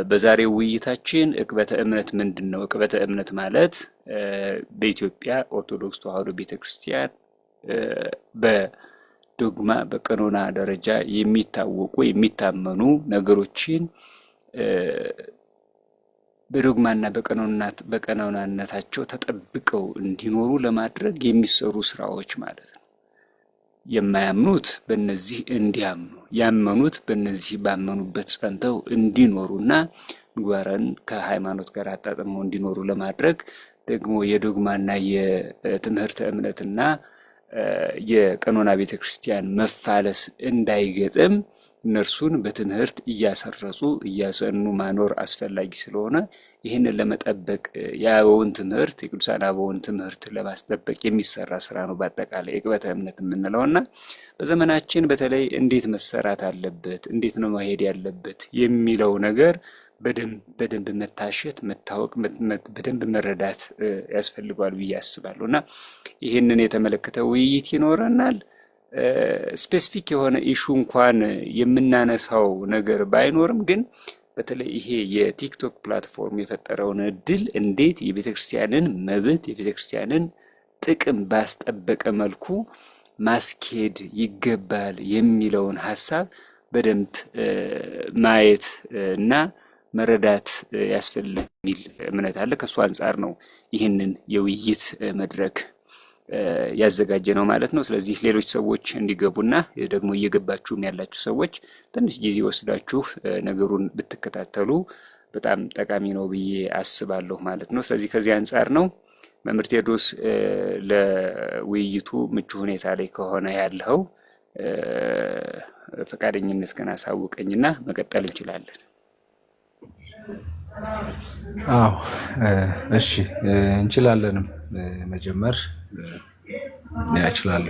በዛሬው ውይይታችን ዕቅበተ እምነት ምንድን ነው? ዕቅበተ እምነት ማለት በኢትዮጵያ ኦርቶዶክስ ተዋሕዶ ቤተክርስቲያን በዶግማ በቀኖና ደረጃ የሚታወቁ የሚታመኑ ነገሮችን በዶግማና በቀኖናነታቸው ተጠብቀው እንዲኖሩ ለማድረግ የሚሰሩ ስራዎች ማለት ነው። የማያምኑት በእነዚህ እንዲያምኑ፣ ያመኑት በእነዚህ ባመኑበት ጸንተው እንዲኖሩና ምግባርን ከሃይማኖት ጋር አጣጥመው እንዲኖሩ ለማድረግ ደግሞ የዶግማና የትምህርተ እምነትና የቀኖና ቤተክርስቲያን መፋለስ እንዳይገጥም እነርሱን በትምህርት እያሰረጹ እያሰኑ ማኖር አስፈላጊ ስለሆነ ይህንን ለመጠበቅ የአበውን ትምህርት የቅዱሳን አበውን ትምህርት ለማስጠበቅ የሚሰራ ስራ ነው በአጠቃላይ ዕቅበተ እምነት የምንለውና በዘመናችን በተለይ እንዴት መሰራት አለበት፣ እንዴት ነው መሄድ ያለበት የሚለው ነገር በደንብ መታሸት መታወቅ በደንብ መረዳት ያስፈልጋል ብዬ አስባለሁ እና ይህንን የተመለከተ ውይይት ይኖረናል። ስፔሲፊክ የሆነ ኢሹ እንኳን የምናነሳው ነገር ባይኖርም ግን በተለይ ይሄ የቲክቶክ ፕላትፎርም የፈጠረውን እድል እንዴት የቤተክርስቲያንን መብት የቤተክርስቲያንን ጥቅም ባስጠበቀ መልኩ ማስኬድ ይገባል የሚለውን ሀሳብ በደንብ ማየት እና መረዳት ያስፈልጋል የሚል እምነት አለ። ከእሱ አንጻር ነው ይህንን የውይይት መድረክ ያዘጋጀ ነው ማለት ነው። ስለዚህ ሌሎች ሰዎች እንዲገቡና ደግሞ እየገባችሁም ያላችሁ ሰዎች ትንሽ ጊዜ ወስዳችሁ ነገሩን ብትከታተሉ በጣም ጠቃሚ ነው ብዬ አስባለሁ ማለት ነው። ስለዚህ ከዚህ አንጻር ነው መምህር ቴዎድሮስ ለውይይቱ ምቹ ሁኔታ ላይ ከሆነ ያለው ፈቃደኝነት ገና አሳውቀኝና መቀጠል እንችላለን። አዎ እሺ እንችላለንም መጀመር ያችላል።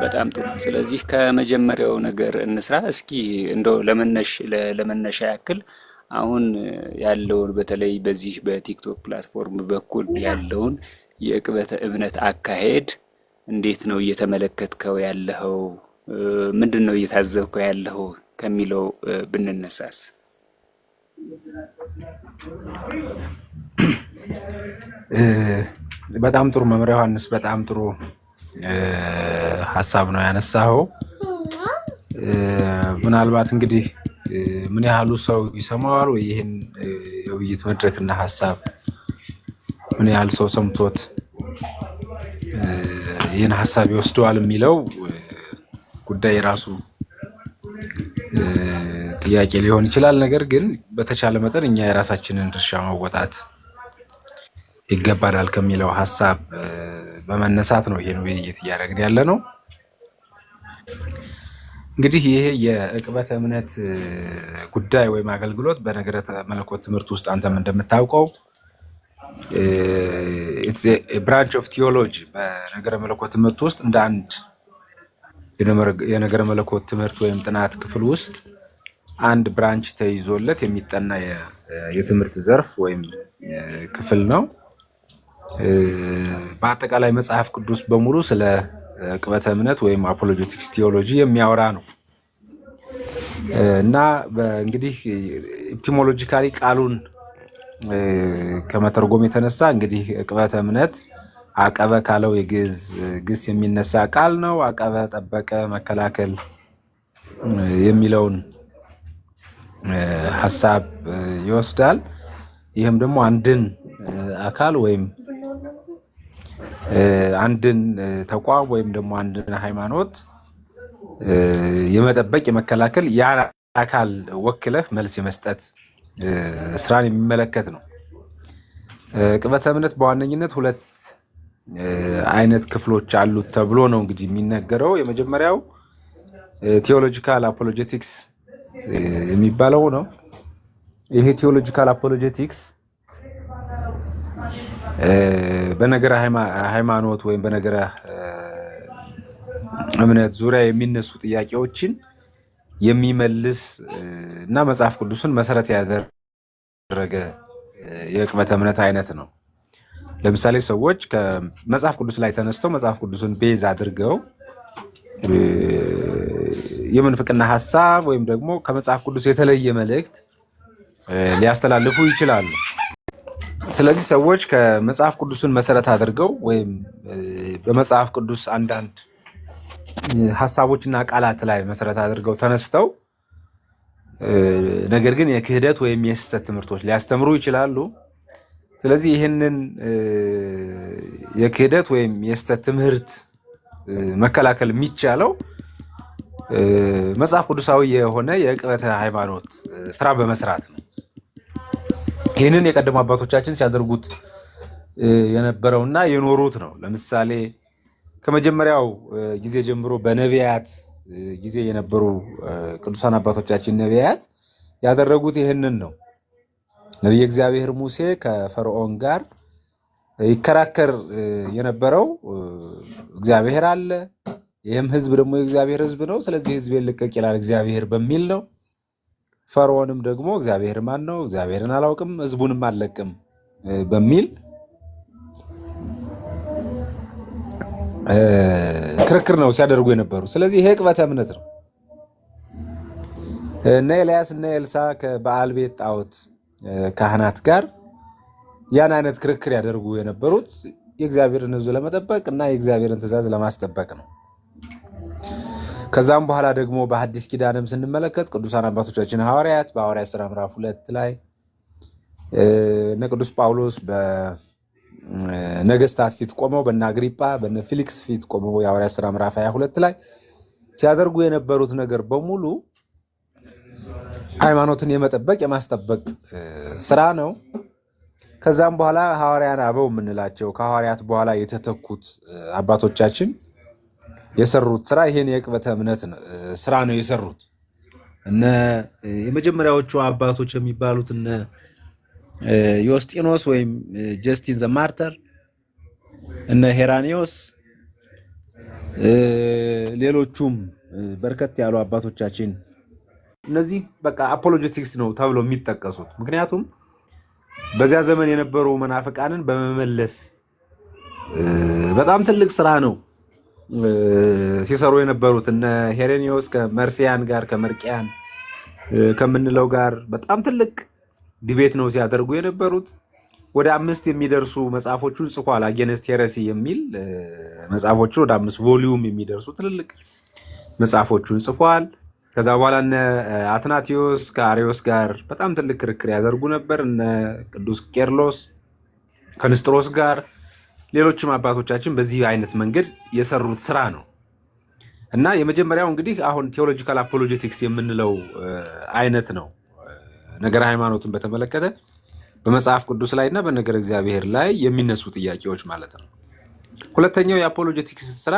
በጣም ጥሩ። ስለዚህ ከመጀመሪያው ነገር እንስራ። እስኪ እንደው ለመነሻ ያክል አሁን ያለውን በተለይ በዚህ በቲክቶክ ፕላትፎርም በኩል ያለውን የዕቅበተ እምነት አካሄድ እንዴት ነው እየተመለከትከው ያለኸው? ምንድን ነው እየታዘብከው ያለኸው ከሚለው ብንነሳስ? በጣም ጥሩ መምህር ዮሐንስ፣ በጣም ጥሩ ሀሳብ ነው ያነሳኸው። ምናልባት እንግዲህ ምን ያህሉ ሰው ይሰማዋል ወይ ይህን የውይይት መድረክና ሀሳብ ምን ያህል ሰው ሰምቶት ይህን ሀሳብ ይወስደዋል የሚለው ጉዳይ የራሱ ጥያቄ ሊሆን ይችላል። ነገር ግን በተቻለ መጠን እኛ የራሳችንን ድርሻ መወጣት ይገባናል ከሚለው ሀሳብ በመነሳት ነው ይሄን ውይይት እያደረግን ያለ ነው። እንግዲህ ይሄ የዕቅበተ እምነት ጉዳይ ወይም አገልግሎት በነገረ መለኮት ትምህርት ውስጥ አንተም እንደምታውቀው ብራንች ኦፍ ቲዮሎጂ በነገረ መለኮት ትምህርት ውስጥ እንደ አንድ የነገረ መለኮት ትምህርት ወይም ጥናት ክፍል ውስጥ አንድ ብራንች ተይዞለት የሚጠና የትምህርት ዘርፍ ወይም ክፍል ነው። በአጠቃላይ መጽሐፍ ቅዱስ በሙሉ ስለ ዕቅበተ እምነት ወይም አፖሎጀቲክስ ቲዮሎጂ የሚያወራ ነው እና እንግዲህ ኢቲሞሎጂካሊ ቃሉን ከመተርጎም የተነሳ እንግዲህ ዕቅበተ እምነት አቀበ ካለው የግዕዝ ግስ የሚነሳ ቃል ነው። አቀበ ጠበቀ፣ መከላከል የሚለውን ሀሳብ ይወስዳል። ይህም ደግሞ አንድን አካል ወይም አንድን ተቋም ወይም ደግሞ አንድን ሃይማኖት የመጠበቅ የመከላከል ያ አካል ወክለህ መልስ የመስጠት ስራን የሚመለከት ነው። ዕቅበተ እምነት በዋነኝነት ሁለት አይነት ክፍሎች አሉት ተብሎ ነው እንግዲህ የሚነገረው። የመጀመሪያው ቴዎሎጂካል አፖሎጀቲክስ የሚባለው ነው። ይሄ ቴዎሎጂካል አፖሎጀቲክስ በነገረ ሃይማኖት ወይም በነገረ እምነት ዙሪያ የሚነሱ ጥያቄዎችን የሚመልስ እና መጽሐፍ ቅዱስን መሰረት ያደረገ የዕቅበተ እምነት አይነት ነው። ለምሳሌ ሰዎች ከመጽሐፍ ቅዱስ ላይ ተነስተው መጽሐፍ ቅዱስን ቤዝ አድርገው የምንፍቅና ሐሳብ ወይም ደግሞ ከመጽሐፍ ቅዱስ የተለየ መልእክት ሊያስተላልፉ ይችላሉ። ስለዚህ ሰዎች ከመጽሐፍ ቅዱስን መሰረት አድርገው ወይም በመጽሐፍ ቅዱስ አንዳንድ ሐሳቦችና ቃላት ላይ መሰረት አድርገው ተነስተው ነገር ግን የክህደት ወይም የሐሰት ትምህርቶች ሊያስተምሩ ይችላሉ። ስለዚህ ይህንን የክህደት ወይም የሐሰት ትምህርት መከላከል የሚቻለው መጽሐፍ ቅዱሳዊ የሆነ የዕቅበተ ሃይማኖት ስራ በመስራት ነው። ይህንን የቀደሙ አባቶቻችን ሲያደርጉት የነበረውና የኖሩት ነው። ለምሳሌ ከመጀመሪያው ጊዜ ጀምሮ በነቢያት ጊዜ የነበሩ ቅዱሳን አባቶቻችን ነቢያት ያደረጉት ይህንን ነው። ነቢየ እግዚአብሔር ሙሴ ከፈርዖን ጋር ይከራከር የነበረው እግዚአብሔር አለ፣ ይህም ህዝብ ደግሞ የእግዚአብሔር ህዝብ ነው፣ ስለዚህ ህዝቤን ልቀቅ ይላል እግዚአብሔር በሚል ነው። ፈርዖንም ደግሞ እግዚአብሔር ማን ነው? እግዚአብሔርን አላውቅም ህዝቡንም አልለቅም በሚል ክርክር ነው ሲያደርጉ የነበሩ። ስለዚህ ይሄ ዕቅበተ እምነት ነው። እነ ኤልያስ እነ ኤልሳ ከበዓል ቤት ጣዖት ካህናት ጋር ያን አይነት ክርክር ያደርጉ የነበሩት የእግዚአብሔርን ህዝብ ለመጠበቅ እና የእግዚአብሔርን ትእዛዝ ለማስጠበቅ ነው። ከዛም በኋላ ደግሞ በሐዲስ ኪዳንም ስንመለከት ቅዱሳን አባቶቻችን ሐዋርያት በሐዋርያት ሥራ ምዕራፍ 2 ላይ እነ ቅዱስ ጳውሎስ በነገስታት ፊት ቆመው በእነ አግሪጳ በእነ ፊሊክስ ፊት ቆመው የሐዋርያት ሥራ ምዕራፍ 22 ላይ ሲያደርጉ የነበሩት ነገር በሙሉ ሃይማኖትን የመጠበቅ የማስጠበቅ ስራ ነው። ከዛም በኋላ ሐዋርያን አበው የምንላቸው ከሐዋርያት በኋላ የተተኩት አባቶቻችን የሰሩት ስራ ይሄን የዕቅበተ እምነት ስራ ነው የሰሩት። እነ የመጀመሪያዎቹ አባቶች የሚባሉት እነ ዮስጢኖስ ወይም ጀስቲን ዘ ማርተር፣ እነ ሄራኒዮስ፣ ሌሎቹም በርከት ያሉ አባቶቻችን እነዚህ በቃ አፖሎጀቲክስ ነው ተብሎ የሚጠቀሱት። ምክንያቱም በዚያ ዘመን የነበሩ መናፍቃንን በመመለስ በጣም ትልቅ ስራ ነው ሲሰሩ የነበሩት። እነ ሄሬኒዮስ ከመርሲያን ጋር ከመርቂያን ከምንለው ጋር በጣም ትልቅ ዲቤት ነው ሲያደርጉ የነበሩት። ወደ 5 የሚደርሱ መጽሐፎቹን ጽፏል። አጌንስት ሄረሲ የሚል መጽሐፎቹን ወደ 5 ቮሊዩም የሚደርሱ ትልልቅ መጽሐፎቹን ጽፏል። ከዛ በኋላ እነ አትናቴዎስ ከአሪዮስ ጋር በጣም ትልቅ ክርክር ያደርጉ ነበር። እነ ቅዱስ ቄርሎስ ከንስጥሮስ ጋር ሌሎችም አባቶቻችን በዚህ አይነት መንገድ የሰሩት ስራ ነው እና የመጀመሪያው እንግዲህ አሁን ቴዎሎጂካል አፖሎጀቲክስ የምንለው አይነት ነው። ነገረ ሃይማኖትን በተመለከተ በመጽሐፍ ቅዱስ ላይ እና በነገረ እግዚአብሔር ላይ የሚነሱ ጥያቄዎች ማለት ነው። ሁለተኛው የአፖሎጀቲክስ ስራ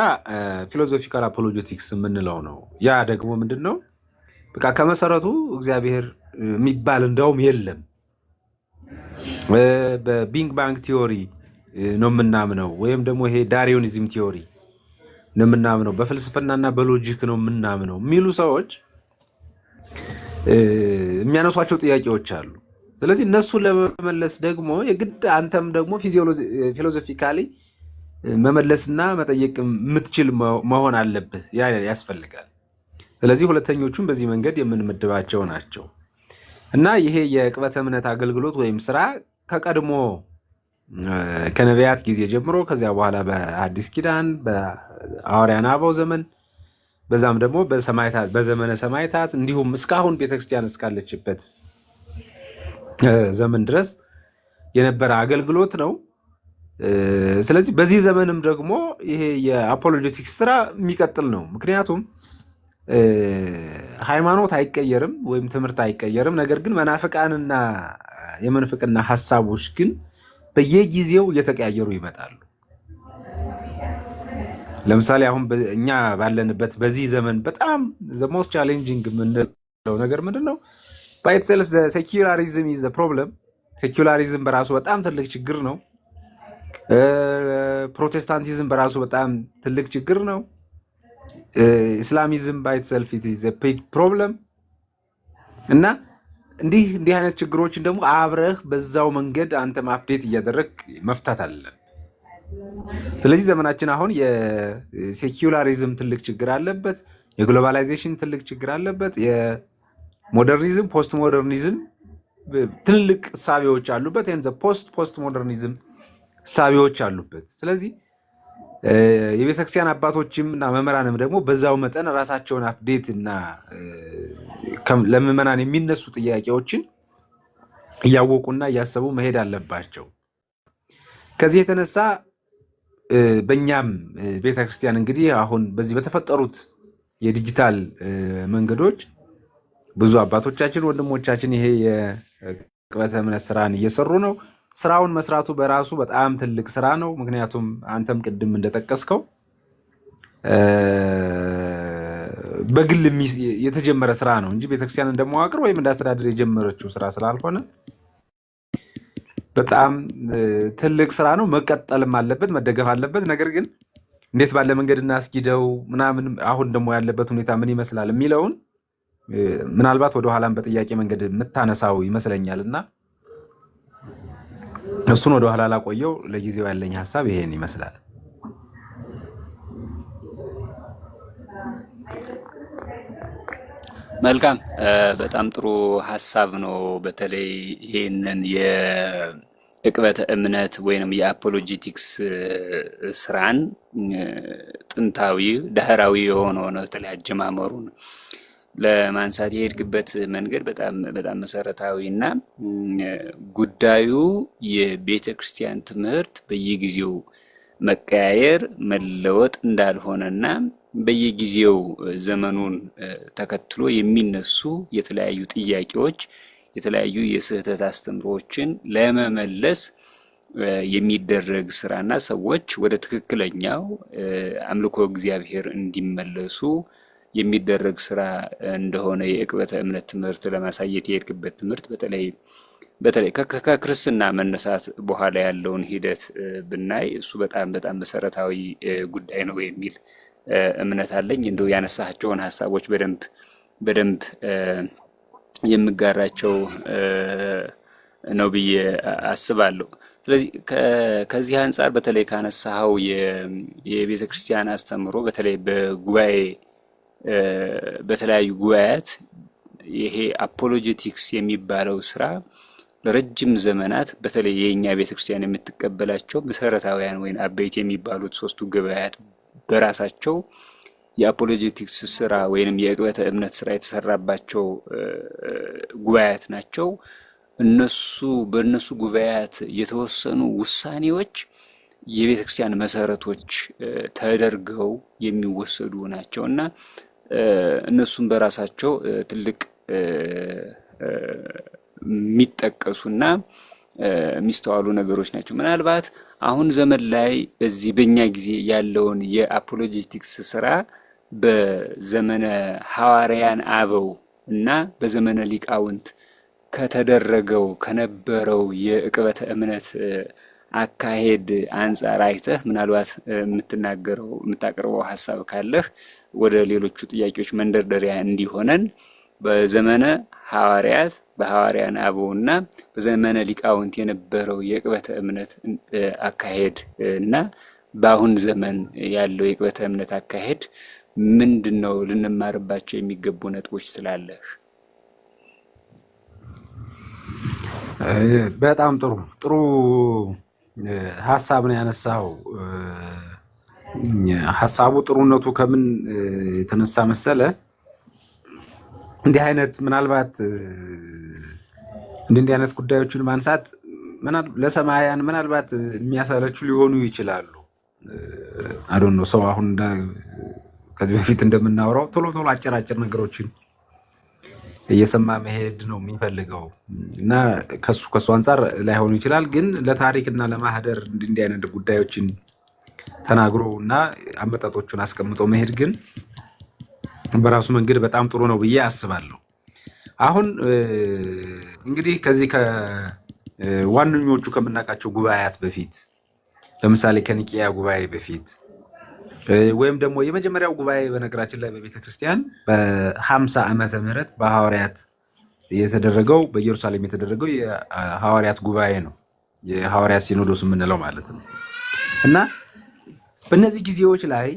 ፊሎዞፊካል አፖሎጀቲክስ የምንለው ነው። ያ ደግሞ ምንድን ነው? በቃ ከመሰረቱ እግዚአብሔር የሚባል እንደውም የለም። በቢግ ባንግ ቲዮሪ ነው የምናምነው፣ ወይም ደግሞ ይሄ ዳርዊኒዝም ቲዮሪ ነው የምናምነው፣ በፍልስፍናና በሎጂክ ነው የምናምነው የሚሉ ሰዎች የሚያነሷቸው ጥያቄዎች አሉ። ስለዚህ እነሱን ለመመለስ ደግሞ የግድ አንተም ደግሞ ፊሎዞፊካሊ መመለስና መጠየቅ የምትችል መሆን አለብህ፣ ያስፈልጋል። ስለዚህ ሁለተኞቹም በዚህ መንገድ የምንመድባቸው ናቸው እና ይሄ የዕቅበተ እምነት አገልግሎት ወይም ስራ ከቀድሞ ከነቢያት ጊዜ ጀምሮ ከዚያ በኋላ በአዲስ ኪዳን በሐዋርያን አበው ዘመን በዛም ደግሞ በሰማዕታት በዘመነ ሰማዕታት እንዲሁም እስካሁን ቤተክርስቲያን እስካለችበት ዘመን ድረስ የነበረ አገልግሎት ነው። ስለዚህ በዚህ ዘመንም ደግሞ ይሄ የአፖሎጀቲክስ ስራ የሚቀጥል ነው። ምክንያቱም ሃይማኖት አይቀየርም ወይም ትምህርት አይቀየርም። ነገር ግን መናፍቃንና የመንፍቅና ሐሳቦች ግን በየጊዜው እየተቀያየሩ ይመጣሉ። ለምሳሌ አሁን እኛ ባለንበት በዚህ ዘመን በጣም the most challenging የምንለው ነገር ምንድነው? by itself the secularism is the problem። ሴኩላሪዝም በራሱ በጣም ትልቅ ችግር ነው። ፕሮቴስታንቲዝም በራሱ በጣም ትልቅ ችግር ነው። ኢስላሚዝም by itself it is a big problem። እና እንዲህ አይነት ችግሮችን ደግሞ አብረህ በዛው መንገድ አንተም አፕዴት እያደረግ መፍታት አለብህ። ስለዚህ ዘመናችን አሁን የሴኩላሪዝም ትልቅ ችግር አለበት፣ የግሎባላይዜሽን ትልቅ ችግር አለበት፣ የሞደርኒዝም ፖስት ሞደርኒዝም ትልቅ እሳቤዎች አሉበት፣ ፖስት ሞደርኒዝም እሳቤዎች አሉበት። ስለዚህ የቤተክርስቲያን አባቶችም እና መምህራንም ደግሞ በዛው መጠን ራሳቸውን አፕዴት እና ለምዕመናን የሚነሱ ጥያቄዎችን እያወቁና እያሰቡ መሄድ አለባቸው። ከዚህ የተነሳ በእኛም ቤተክርስቲያን እንግዲህ አሁን በዚህ በተፈጠሩት የዲጂታል መንገዶች ብዙ አባቶቻችን ወንድሞቻችን ይሄ የዕቅበተ እምነት ስራን እየሰሩ ነው። ስራውን መስራቱ በራሱ በጣም ትልቅ ስራ ነው። ምክንያቱም አንተም ቅድም እንደጠቀስከው በግል የተጀመረ ስራ ነው እንጂ ቤተክርስቲያን እንደመዋቅር ወይም እንዳስተዳደር የጀመረችው ስራ ስላልሆነ በጣም ትልቅ ስራ ነው። መቀጠልም አለበት፣ መደገፍ አለበት። ነገር ግን እንዴት ባለ መንገድ እናስኪደው ምናምን አሁን ደግሞ ያለበት ሁኔታ ምን ይመስላል የሚለውን ምናልባት ወደኋላም በጥያቄ መንገድ የምታነሳው ይመስለኛል እና እሱን ወደኋላ ላቆየው። ለጊዜው ያለኝ ሀሳብ ይሄን ይመስላል። መልካም፣ በጣም ጥሩ ሀሳብ ነው። በተለይ ይሄንን የዕቅበተ እምነት ወይንም የአፖሎጂቲክስ ስራን ጥንታዊ ዳህራዊ የሆነውን በተለይ አጀማመሩን ለማንሳት የሄድክበት መንገድ በጣም መሰረታዊ እና ጉዳዩ የቤተ ክርስቲያን ትምህርት በየጊዜው መቀያየር መለወጥ እንዳልሆነና በየጊዜው ዘመኑን ተከትሎ የሚነሱ የተለያዩ ጥያቄዎች፣ የተለያዩ የስህተት አስተምሮዎችን ለመመለስ የሚደረግ ስራና ሰዎች ወደ ትክክለኛው አምልኮ እግዚአብሔር እንዲመለሱ የሚደረግ ስራ እንደሆነ የዕቅበተ እምነት ትምህርት ለማሳየት የሄድክበት ትምህርት በተለይ ከክርስትና መነሳት በኋላ ያለውን ሂደት ብናይ እሱ በጣም መሰረታዊ ጉዳይ ነው የሚል እምነት አለኝ። እንደው ያነሳቸውን ሀሳቦች በደንብ የምጋራቸው ነው ብዬ አስባለሁ። ስለዚህ ከዚህ አንጻር በተለይ ካነሳኸው የቤተ ክርስቲያን አስተምሮ በተለይ በተለያዩ ጉባኤያት ይሄ አፖሎጀቲክስ የሚባለው ስራ ለረጅም ዘመናት በተለይ የኛ ቤተክርስቲያን የምትቀበላቸው መሰረታዊያን ወይም አበይት የሚባሉት ሶስቱ ጉባኤያት በራሳቸው የአፖሎጀቲክስ ስራ ወይንም የዕቅበተ እምነት ስራ የተሰራባቸው ጉባኤያት ናቸው። በእነሱ ጉባኤያት የተወሰኑ ውሳኔዎች የቤተክርስቲያን መሰረቶች ተደርገው የሚወሰዱ ናቸውና እነሱም በራሳቸው ትልቅ የሚጠቀሱና የሚስተዋሉ ነገሮች ናቸው። ምናልባት አሁን ዘመን ላይ በዚህ በእኛ ጊዜ ያለውን የአፖሎጂቲክስ ስራ በዘመነ ሐዋርያን አበው እና በዘመነ ሊቃውንት ከነበረው የዕቅበተ እምነት አካሄድ አንጻር አይተህ ምናልባት የምታቀርበው ሀሳብ ካለህ ወደ ሌሎቹ ጥያቄዎች መንደርደሪያ እንዲሆነን በዘመነ ሐዋርያት በሐዋርያን አበውና በዘመነ ሊቃውንት የነበረው የዕቅበተ እምነት አካሄድ እና በአሁን ዘመን ያለው የዕቅበተ እምነት አካሄድ ምንድነው? ልንማርባቸው የሚገቡ ነጥቦች ስላለህ። በጣም ጥሩ ሀሳብ ነው ያነሳው። ሀሳቡ ጥሩነቱ ከምን የተነሳ መሰለ? እንዲህ አይነት ጉዳዮችን ማንሳት ለሰማያን ምናልባት የሚያሰለቹ ሊሆኑ ይችላሉ። አዶን ነው ሰው አሁን ከዚህ በፊት እንደምናወራው ቶሎ አጭር ነገሮችን እየሰማ መሄድ ነው የሚፈልገው እና ከሱ አንጻር ላይሆኑ ይችላል። ግን ለታሪክና ለማህደር እንዲህ አይነት ጉዳዮችን ተናግሮ እና አመጣጦቹን አስቀምጦ መሄድ ግን በራሱ መንገድ በጣም ጥሩ ነው ብዬ አስባለሁ። አሁን እንግዲህ ከዚህ ከዋነኞቹ ከምናውቃቸው ጉባኤያት በፊት ለምሳሌ ከኒቂያ ጉባኤ በፊት ወይም ደግሞ የመጀመሪያው ጉባኤ በነገራችን ላይ በቤተ ክርስቲያን በ50 ዓመተ ምህረት በሐዋርያት የተደረገው በኢየሩሳሌም የተደረገው የሐዋርያት ጉባኤ ነው። የሐዋርያት ሲኖዶስ የምንለው ማለት ነው። እና በእነዚህ ጊዜዎች ላይ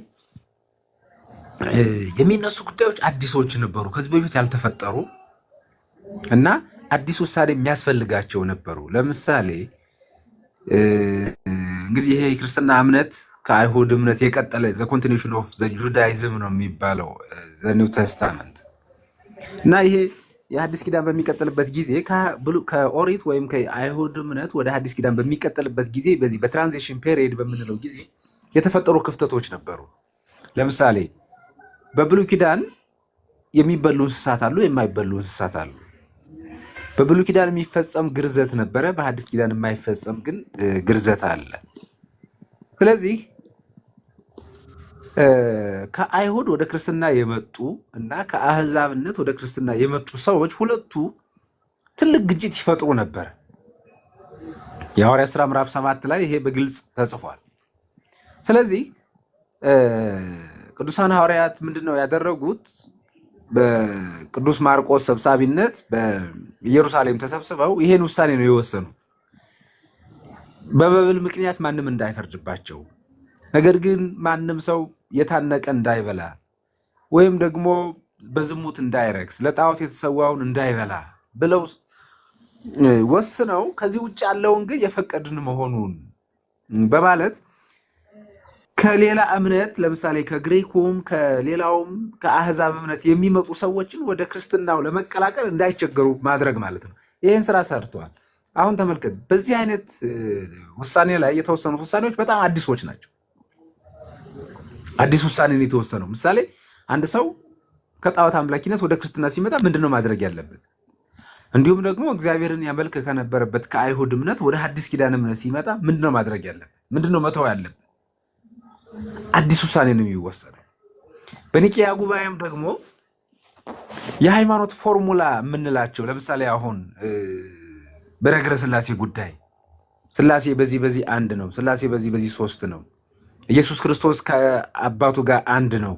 የሚነሱ ጉዳዮች አዲሶች ነበሩ፣ ከዚህ በፊት ያልተፈጠሩ እና አዲስ ውሳኔ የሚያስፈልጋቸው ነበሩ። ለምሳሌ እንግዲህ ይሄ የክርስትና እምነት ከአይሁድ እምነት የቀጠለ ዘ ኮንቲኒዩሽን ኦፍ ዘ ጁዳይዝም ነው የሚባለው ዘ ኒው ቴስታመንት እና ይሄ የሐዲስ ኪዳን በሚቀጥልበት ጊዜ ከኦሪት ወይም ከአይሁድ እምነት ወደ ሐዲስ ኪዳን በሚቀጥልበት ጊዜ በዚህ በትራንዚሽን ፔሪየድ በምንለው ጊዜ የተፈጠሩ ክፍተቶች ነበሩ። ለምሳሌ በብሉይ ኪዳን የሚበሉ እንስሳት አሉ፣ የማይበሉ እንስሳት አሉ። በብሉይ ኪዳን የሚፈጸም ግርዘት ነበረ፣ በሐዲስ ኪዳን የማይፈጸም ግን ግርዘት አለ። ስለዚህ ከአይሁድ ወደ ክርስትና የመጡ እና ከአህዛብነት ወደ ክርስትና የመጡ ሰዎች ሁለቱ ትልቅ ግጭት ይፈጥሩ ነበር። የሐዋርያት ሥራ ምዕራፍ 7 ላይ ይሄ በግልጽ ተጽፏል። ስለዚህ ቅዱሳን ሐዋርያት ምንድነው ያደረጉት? በቅዱስ ማርቆስ ሰብሳቢነት በኢየሩሳሌም ተሰብስበው ይሄን ውሳኔ ነው የወሰኑት። በመብል ምክንያት ማንም እንዳይፈርድባቸው፣ ነገር ግን ማንም ሰው የታነቀ እንዳይበላ ወይም ደግሞ በዝሙት እንዳይረክስ፣ ለጣዖት የተሰዋውን እንዳይበላ ብለው ወስነው ከዚህ ውጭ ያለውን ግን የፈቀድን መሆኑን በማለት ከሌላ እምነት ለምሳሌ ከግሪኩም ከሌላውም ከአህዛብ እምነት የሚመጡ ሰዎችን ወደ ክርስትናው ለመቀላቀል እንዳይቸገሩ ማድረግ ማለት ነው። ይህን ስራ ሰርተዋል። አሁን ተመልከት፣ በዚህ አይነት ውሳኔ ላይ የተወሰኑት ውሳኔዎች በጣም አዲሶች ናቸው። አዲስ ውሳኔ ነው የተወሰነው። ምሳሌ አንድ ሰው ከጣዖት አምላኪነት ወደ ክርስትና ሲመጣ ምንድነው ማድረግ ያለበት? እንዲሁም ደግሞ እግዚአብሔርን ያመልክ ከነበረበት ከአይሁድ እምነት ወደ ሐዲስ ኪዳን እምነት ሲመጣ ምንድነው ማድረግ ያለበት? ምንድነው መተው ያለበት? አዲስ ውሳኔ ነው የሚወሰነው። በኒቂያ ጉባኤም ደግሞ የሃይማኖት ፎርሙላ የምንላቸው ለምሳሌ አሁን በነገረ ስላሴ ጉዳይ ስላሴ በዚህ አንድ ነው፣ ስላሴ በዚህ ሶስት ነው፣ ኢየሱስ ክርስቶስ ከአባቱ ጋር አንድ ነው፣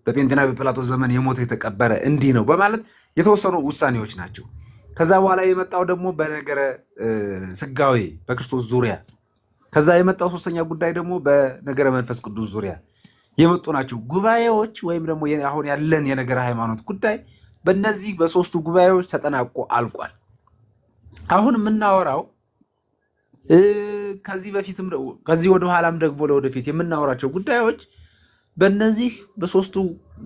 በጴንጤና በጲላጦስ ዘመን የሞተ የተቀበረ እንዲህ ነው በማለት የተወሰኑ ውሳኔዎች ናቸው። ከዛ በኋላ የመጣው ደግሞ በነገረ ስጋዌ በክርስቶስ ዙሪያ፣ ከዛ የመጣው ሶስተኛ ጉዳይ ደግሞ በነገረ መንፈስ ቅዱስ ዙሪያ የመጡ ናቸው ጉባኤዎች። ወይም ደግሞ አሁን ያለን የነገረ ሃይማኖት ጉዳይ በእነዚህ በሶስቱ ጉባኤዎች ተጠናቆ አልቋል። አሁን የምናወራው ከዚህ ወደ ኋላም ደግሞ ለወደፊት የምናወራቸው ጉዳዮች በእነዚህ በሶስቱ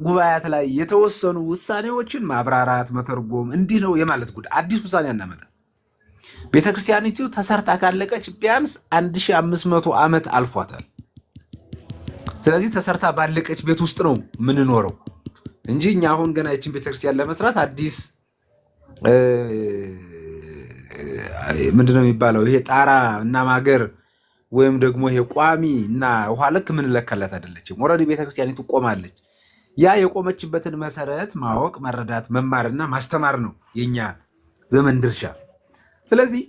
ጉባኤያት ላይ የተወሰኑ ውሳኔዎችን ማብራራት፣ መተርጎም እንዲህ ነው የማለት ጉዳይ። አዲስ ውሳኔ አናመጣ። ቤተክርስቲያኒቱ ተሰርታ ካለቀች ቢያንስ 1500 ዓመት አልፏታል። ስለዚህ ተሰርታ ባለቀች ቤት ውስጥ ነው የምንኖረው እንጂ እኛ አሁን ገና ይችን ቤተክርስቲያን ለመስራት አዲስ ምንድነው የሚባለው ይሄ ጣራ እና ማገር ወይም ደግሞ ይሄ ቋሚ እና ውሃ ልክ የምንለካላት አይደለችም። ኦልሬዲ ቤተክርስቲያኒቱ ቆማለች። ያ የቆመችበትን መሰረት ማወቅ፣ መረዳት፣ መማርና ማስተማር ነው የኛ ዘመን ድርሻ። ስለዚህ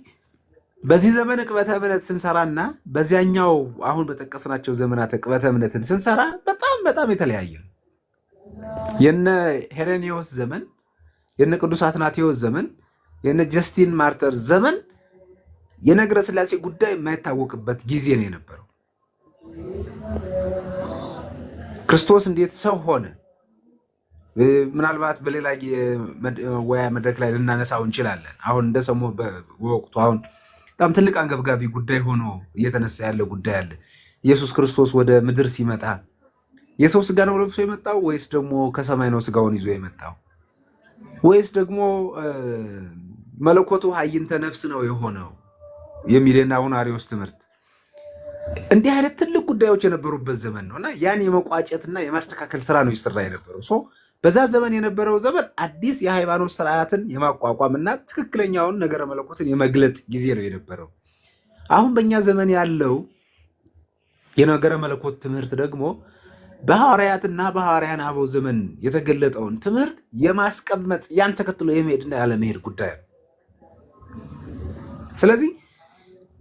በዚህ ዘመን ዕቅበተ እምነት ስንሰራና በዚያኛው አሁን በጠቀስናቸው ዘመናት ዕቅበተ እምነትን ስንሰራ በጣም የተለያየ ነው። የነ ሄሬኔዎስ ዘመን፣ የነ ቅዱስ አትናቴዎስ ዘመን፣ የነ ጀስቲን ማርተር ዘመን የነገረ ስላሴ ጉዳይ የማይታወቅበት ጊዜ ነው የነበረው። ክርስቶስ እንዴት ሰው ሆነ? ምናልባት በሌላ ወያ መድረክ ላይ ልናነሳው እንችላለን። አሁን እንደሰሙ በወቅቱ አሁን በጣም ትልቅ አንገብጋቢ ጉዳይ ሆኖ እየተነሳ ያለ ጉዳይ አለ። ኢየሱስ ክርስቶስ ወደ ምድር ሲመጣ የሰው ስጋ ነው ለብሶ የመጣው ወይስ ደግሞ ከሰማይ ነው ስጋውን ይዞ የመጣው? ወይስ ደግሞ መለኮቱ ኃይንተ ነፍስ ነው የሆነው የሚልና አሁን አሪዮስ ትምህርት እንዲህ አይነት ትልቅ ጉዳዮች የነበሩበት ዘመን ነውና ያን የመቋጨትና የማስተካከል ስራ ነው ይሰራ የነበረው። በዛ ዘመን የነበረው ዘመን አዲስ የሃይማኖት ስርዓትን የማቋቋምና ትክክለኛውን ነገረ መለኮትን የመግለጥ ጊዜ ነው የነበረው። አሁን በእኛ ዘመን ያለው የነገረ መለኮት ትምህርት ደግሞ በሐዋርያትና በሐዋርያን አበው ዘመን የተገለጠውን ትምህርት የማስቀመጥ ያን ተከትሎ የመሄድና ያለመሄድ ጉዳይ ነው። ስለዚህ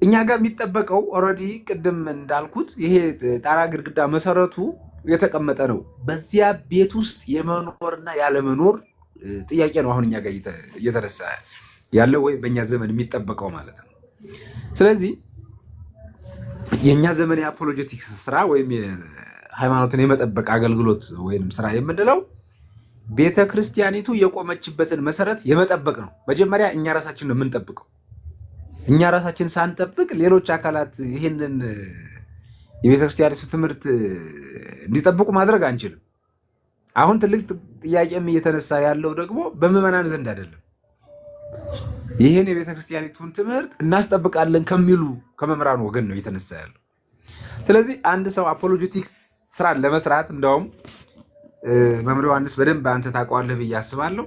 እኛ ጋር የሚጠበቀው ኦልሬዲ ቅድም እንዳልኩት ይሄ ጣራ ግድግዳ መሰረቱ የተቀመጠ ነው። በዚያ ቤት ውስጥ የመኖርና ያለመኖር ጥያቄ ነው አሁን እኛ ጋር እየተነሳ ያለው ወይም በእኛ ዘመን የሚጠበቀው ማለት ነው። ስለዚህ የኛ ዘመን የአፖሎጀቲክስ ስራ ወይም ሃይማኖትን የመጠበቅ አገልግሎት ወይም ስራ የምንለው ቤተክርስቲያኒቱ የቆመችበትን መሰረት የመጠበቅ ነው። መጀመሪያ እኛ ራሳችን ነው የምንጠብቀው። እኛ ራሳችን ሳንጠብቅ ሌሎች አካላት ይህንን የቤተክርስቲያኒቱ ትምህርት እንዲጠብቁ ማድረግ አንችልም። አሁን ትልቅ ጥያቄም እየተነሳ ያለው ደግሞ በምዕመናን ዘንድ አይደለም። ይህን የቤተክርስቲያኒቱን ትምህርት እናስጠብቃለን ከሚሉ ከመምህራን ወገን ነው እየተነሳ ያለው። ስለዚህ አንድ ሰው አፖሎጀቲክስ ስራን ለመስራት እንደውም መምህር ዮሐንስ በደንብ አንተ ታውቀዋለህ ብዬ አስባለሁ።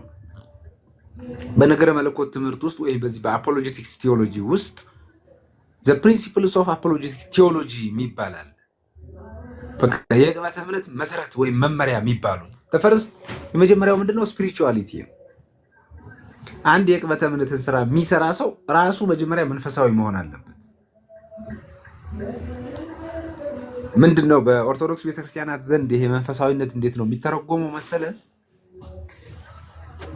በነገረ መለኮት ትምህርት ውስጥ ወይም በዚህ በአፖሎጀቲክስ ቲዮሎጂ ውስጥ ዘ ፕሪንሲፕልስ ኦፍ አፖሎጀቲክስ ቲዮሎጂ ይባላል። የቅበተ እምነት መሰረት ወይም መመሪያ የሚባሉ ተፈርስት የመጀመሪያው ምንድነው? ስፒሪቹዋሊቲ ነው። አንድ የቅበተ እምነትን ስራ የሚሰራ ሰው ራሱ መጀመሪያ መንፈሳዊ መሆን አለበት። ምንድነው በኦርቶዶክስ ቤተክርስቲያናት ዘንድ ይሄ መንፈሳዊነት እንዴት ነው የሚተረጎመው መሰለ?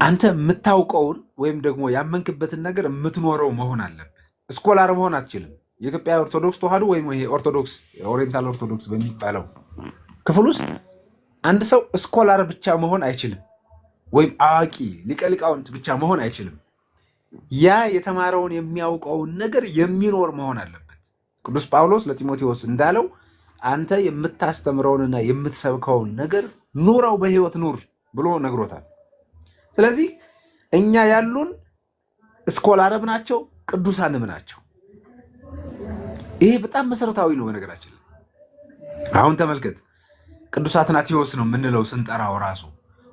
አንተ የምታውቀውን ወይም ደግሞ ያመንክበትን ነገር የምትኖረው መሆን አለበት። ስኮላር መሆን አትችልም። የኢትዮጵያ ኦርቶዶክስ ተዋህዶ ወይም ይሄ ኦርቶዶክስ ኦሪየንታል ኦርቶዶክስ በሚባለው ክፍል ውስጥ አንድ ሰው ስኮላር ብቻ መሆን አይችልም፣ ወይም አዋቂ ሊቀ ሊቃውንት ብቻ መሆን አይችልም። ያ የተማረውን የሚያውቀውን ነገር የሚኖር መሆን አለበት። ቅዱስ ጳውሎስ ለጢሞቴዎስ እንዳለው አንተ የምታስተምረውንና የምትሰብከውን ነገር ኑረው፣ በህይወት ኑር ብሎ ነግሮታል። ስለዚህ እኛ ያሉን ስኮላርም ናቸው ቅዱሳንም ናቸው። ይሄ በጣም መሰረታዊ ነው። በነገራችን አሁን ተመልከት፣ ቅዱስ አትናቴዎስ ነው የምንለው ስንጠራው ራሱ፣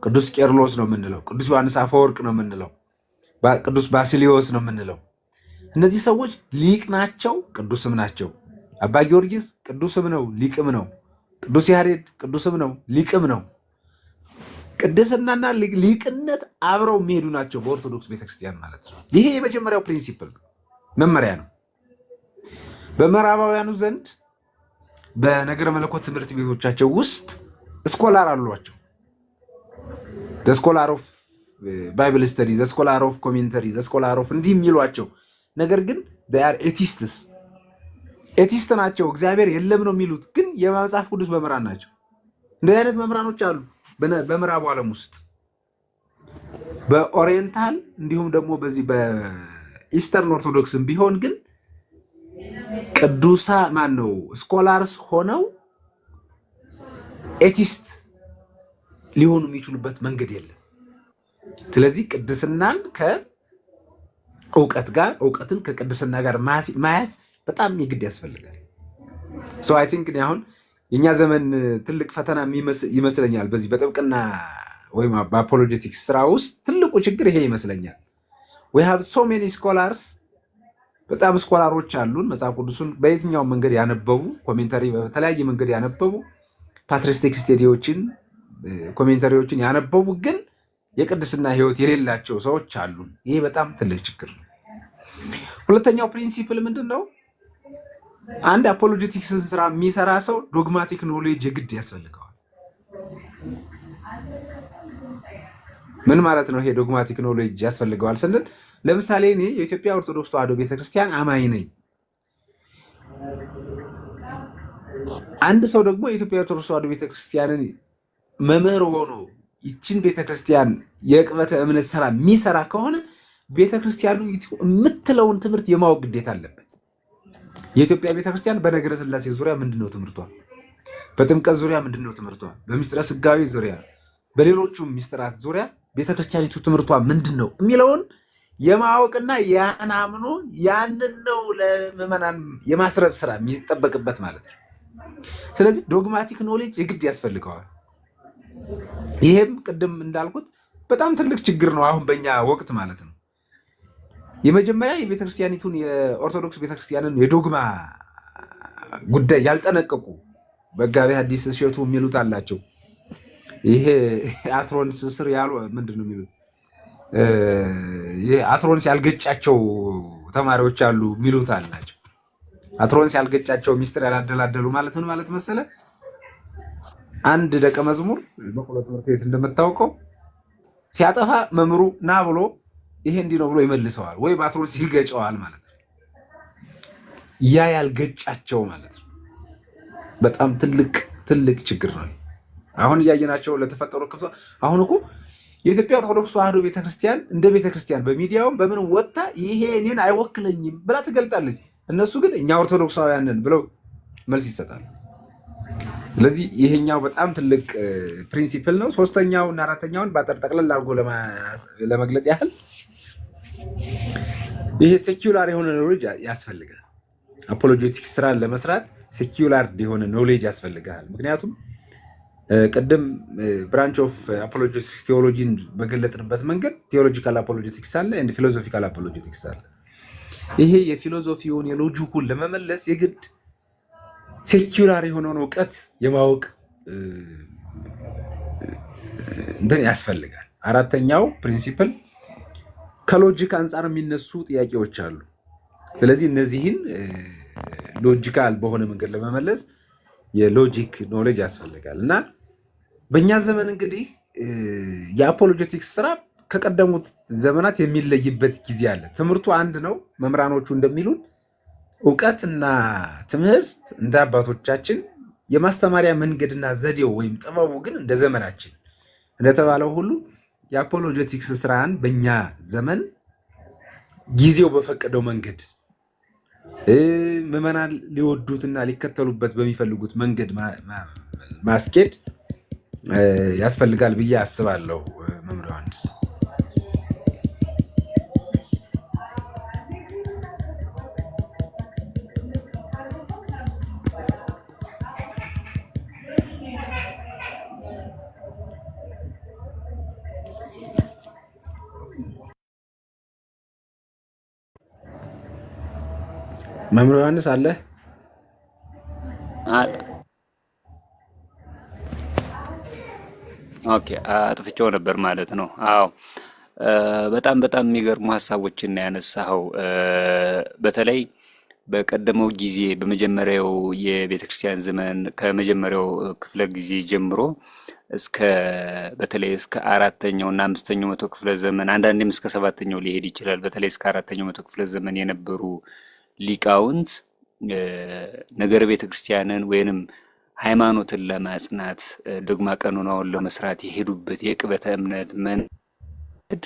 ቅዱስ ቄርሎስ ነው የምንለው፣ ቅዱስ ዮሐንስ አፈወርቅ ነው የምንለው፣ ቅዱስ ባሲሊዮስ ነው የምንለው። እነዚህ ሰዎች ሊቅ ናቸው፣ ቅዱስም ናቸው። አባ ጊዮርጊስ ቅዱስም ነው ሊቅም ነው። ቅዱስ ያሬድ ቅዱስም ነው ሊቅም ነው። ቅድስናና ሊቅነት አብረው የሚሄዱ ናቸው በኦርቶዶክስ ቤተክርስቲያን ማለት ነው። ይሄ የመጀመሪያው ፕሪንሲፕል መመሪያ ነው። በምዕራባውያኑ ዘንድ በነገረ መለኮት ትምህርት ቤቶቻቸው ውስጥ ስኮላር አሏቸው። ስኮላር ኦፍ ባይብል ስተዲ፣ ስኮላር ኦፍ ኮሜንተሪ፣ ስኮላር ኦፍ እንዲህ የሚሏቸው ነገር ግን ኤቲስትስ ኤቲስት ናቸው። እግዚአብሔር የለም ነው የሚሉት፣ ግን የመጽሐፍ ቅዱስ መምህራን ናቸው። እንደዚህ አይነት መምህራኖች አሉ በምዕራቡ ዓለም ውስጥ በኦሪየንታል እንዲሁም ደግሞ በዚህ በኢስተርን ኦርቶዶክስም ቢሆን ግን ቅዱሳ ማን ነው ስኮላርስ ሆነው ኤቲስት ሊሆኑ የሚችሉበት መንገድ የለም። ስለዚህ ቅድስናን ከእውቀት ጋር እውቀትን ከቅድስና ጋር ማያዝ በጣም የግድ ያስፈልጋል። ሶ አይ ቲንክ አሁን የኛ ዘመን ትልቅ ፈተና ይመስለኛል በዚህ በጥብቅና ወይም በአፖሎጀቲክስ ስራ ውስጥ ትልቁ ችግር ይሄ ይመስለኛል። we have so many scholars፣ በጣም ስኮላሮች አሉን። መጽሐፍ ቅዱስን በየትኛው መንገድ ያነበቡ፣ ኮሜንታሪ በተለያየ መንገድ ያነበቡ፣ ፓትሪስቲክ ስቴዲዎችን ኮሜንታሪዎችን ያነበቡ፣ ግን የቅድስና ህይወት የሌላቸው ሰዎች አሉን። ይሄ በጣም ትልቅ ችግር ነው። ሁለተኛው ፕሪንሲፕል ምንድነው? አንድ አፖሎጀቲክስን ስራ የሚሰራ ሰው ዶግማቲክ ኖሌጅ የግድ ያስፈልገዋል። ምን ማለት ነው ይሄ ዶግማቲክ ኖሌጅ ያስፈልገዋል ስንል፣ ለምሳሌ እኔ የኢትዮጵያ ኦርቶዶክስ ተዋህዶ ቤተክርስቲያን አማኝ ነኝ። አንድ ሰው ደግሞ የኢትዮጵያ ኦርቶዶክስ ተዋህዶ ቤተክርስቲያንን መምህር ሆኖ ይችን ቤተክርስቲያን የቅበተ እምነት ስራ የሚሰራ ከሆነ ቤተክርስቲያኑ የምትለውን ትምህርት የማወቅ ግዴታ አለበት። የኢትዮጵያ ቤተክርስቲያን በነገረ ስላሴ ዙሪያ ምንድነው ትምህርቷ? በጥምቀት ዙሪያ ምንድነው ትምህርቷ? በሚስጥረ ስጋዊ ዙሪያ፣ በሌሎቹም ሚስጥራት ዙሪያ ቤተክርስቲያኒቱ ትምህርቷ ምንድነው የሚለውን የማወቅና ያን አምኖ ያንን ነው ለምዕመናን የማስረጽ ስራ የሚጠበቅበት ማለት ነው። ስለዚህ ዶግማቲክ ኖሌጅ የግድ ያስፈልገዋል። ይሄም ቅድም እንዳልኩት በጣም ትልቅ ችግር ነው አሁን በእኛ ወቅት ማለት ነው። የመጀመሪያ የቤተክርስቲያኒቱን የኦርቶዶክስ ቤተክርስቲያንን የዶግማ ጉዳይ ያልጠነቀቁ መጋቤ ሐዲስ እሸቱ የሚሉት አላቸው። ይሄ አትሮንስ ስር ያሉ ምንድን ነው የሚሉት? ይሄ አትሮንስ ያልገጫቸው ተማሪዎች አሉ የሚሉት አላቸው። አትሮንስ ያልገጫቸው ሚስጥር ያላደላደሉ ማለት ምን ማለት መሰለ? አንድ ደቀ መዝሙር በቆሎ ትምህርት ቤት እንደምታውቀው ሲያጠፋ መምሩ ና ብሎ ይሄ እንዲህ ነው ብሎ ይመልሰዋል፣ ወይ በአትሮንስ ይገጨዋል ማለት ነው። ያ ያልገጫቸው ማለት ነው። በጣም ትልቅ ችግር ነው። አሁን እያየናቸው ለተፈጠሩ ክፍተቶች አሁን እኮ የኢትዮጵያ ኦርቶዶክስ ተዋሕዶ ቤተክርስቲያን እንደ ቤተክርስቲያን በሚዲያውም በምን ወጣ ይሄ እኔን አይወክለኝም ብላ ትገልጣለች። እነሱ ግን እኛ ኦርቶዶክሳውያንን ብለው መልስ ይሰጣሉ። ስለዚህ ይሄኛው በጣም ትልቅ ፕሪንሲፕል ነው። ሶስተኛው እና አራተኛውን ጠቅለል አድርጎ ለመግለጽ ያህል ይሄ ሴኩላር የሆነ ኖሌጅ ያስፈልጋል። አፖሎጄቲክስ ስራን ለመስራት ሴኩላር የሆነ ኖሌጅ ያስፈልጋል። ምክንያቱም ቅድም ብራንች ኦፍ አፖሎጄቲክስ ቴዎሎጂን በገለጥንበት መንገድ ቴዎሎጂካል አፖሎጄቲክስ አለ፣ እንደ ፊሎዞፊካል አፖሎጄቲክስ አለ። ይሄ የፊሎዞፊውን የሎጂኩን ለመመለስ የግድ ሴኩላር የሆነውን እውቀት የማወቅ እንትን ያስፈልጋል። አራተኛው ፕሪንሲፕል ከሎጂክ አንጻር የሚነሱ ጥያቄዎች አሉ። ስለዚህ እነዚህን ሎጂካል በሆነ መንገድ ለመመለስ የሎጂክ ኖሌጅ ያስፈልጋል እና በእኛ ዘመን እንግዲህ የአፖሎጄቲክስ ስራ ከቀደሙት ዘመናት የሚለይበት ጊዜ አለ። ትምህርቱ አንድ ነው። መምህራኖቹ እንደሚሉን እውቀትና ትምህርት እንደ አባቶቻችን፣ የማስተማሪያ መንገድና ዘዴው ወይም ጥበቡ ግን እንደ ዘመናችን እንደተባለው ሁሉ የአፖሎጄቲክስ ስራን በእኛ ዘመን ጊዜው በፈቀደው መንገድ ምዕመናን ሊወዱትና ሊከተሉበት በሚፈልጉት መንገድ ማስኬድ ያስፈልጋል ብዬ አስባለሁ። መምህር ዮሐንስ መምህር ዮሐንስ አለ? ኦኬ፣ አጥፍቼው ነበር ማለት ነው። አዎ፣ በጣም የሚገርሙ ሀሳቦችን ያነሳኸው። በተለይ በቀደመው ጊዜ በመጀመሪያው የቤተክርስቲያን ዘመን ከመጀመሪያው ክፍለ ጊዜ ጀምሮ በተለይ እስከ አራተኛው እና አምስተኛው መቶ ክፍለ ዘመን አንዳንዴም እስከ ሰባተኛው ሊሄድ ይችላል። በተለይ እስከ አራተኛው መቶ ክፍለ ዘመን የነበሩ ሊቃውንት ነገረ ቤተክርስቲያንን ወይንም ሃይማኖትን ለማጽናት ዶግማ ቀኖናውን ለመስራት የሄዱበት የቅበተ እምነት መንገድ